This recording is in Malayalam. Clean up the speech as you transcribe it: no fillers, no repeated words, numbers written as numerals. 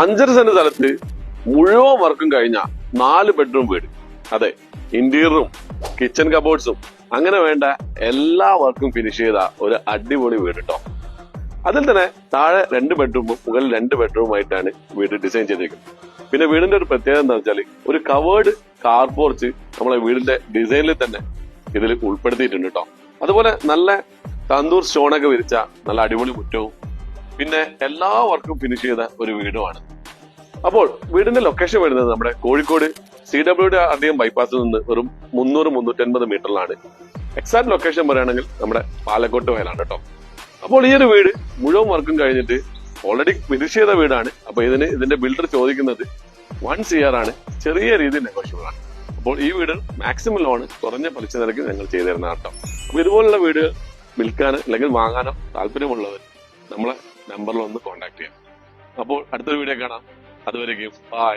5.5 സെന്റ് സ്ഥലത്ത് മുഴുവൻ വർക്കും കഴിഞ്ഞ 4 ബെഡ്റൂം വീട്. അതെ, ഇന്റീരിയറും കിച്ചൺ കബോർഡ്സും അങ്ങനെ വേണ്ട എല്ലാ വർക്കും ഫിനിഷ് ചെയ്ത ഒരു അടിപൊളി വീട് കേട്ടോ. അതിൽ തന്നെ താഴെ 2 ബെഡ്റൂമും മുകളിൽ 2 ബെഡ്റൂമായിട്ടാണ് വീട് ഡിസൈൻ ചെയ്തിരിക്കുന്നത്. പിന്നെ വീടിന്റെ ഒരു പ്രത്യേകത എന്താ വെച്ചാൽ ഒരു കവേർഡ് കാർ പോർച്ച് നമ്മളെ വീടിന്റെ ഡിസൈനിൽ തന്നെ ഇതിൽ ഉൾപ്പെടുത്തിയിട്ടുണ്ട് കേട്ടോ. അതുപോലെ നല്ല തന്തൂർ സ്റ്റോണൊക്കെ വിരിച്ച നല്ല അടിപൊളി മുറ്റവും പിന്നെ എല്ലാ വർക്കും ഫിനിഷ് ചെയ്ത ഒരു വീടുമാണ്. അപ്പോൾ വീടിന്റെ ലൊക്കേഷൻ വരുന്നത് നമ്മുടെ കോഴിക്കോട് CWD ബൈപ്പാസിൽ നിന്ന് വെറും 300-350 മീറ്ററിലാണ്. എക്സാക്ട് ലൊക്കേഷൻ പറയുകയാണെങ്കിൽ നമ്മുടെ പാലക്കോട്ട് വയലാണ് കേട്ടോ. അപ്പോൾ ഈ ഒരു വീട് മുഴുവൻ വർക്കും കഴിഞ്ഞിട്ട് ഓൾറെഡി ഫിനിഷ് ചെയ്ത വീടാണ്. അപ്പൊ ഇതിന്റെ ബിൽഡർ ചോദിക്കുന്നത് 1 CR ആണ്. ചെറിയ രീതിയിൽ നെഗോഷ്യബിൾ ആണ്. അപ്പോൾ ഈ വീട് മാക്സിമം ലോണ് കുറഞ്ഞ പലിശ നിരക്ക് ഞങ്ങൾ ചെയ്തു തരുന്ന കേട്ടോ. അപ്പൊ ഇതുപോലുള്ള വീടുകൾ വിൽക്കാനോ അല്ലെങ്കിൽ വാങ്ങാനോ താല്പര്യമുള്ളവർ നമ്മളെ നമ്പറിൽ ഒന്ന് കോൺടാക്ട് ചെയ്യാം. അപ്പോൾ അടുത്തൊരു വീഡിയോ കാണാം. അതുവരെയും ബൈ.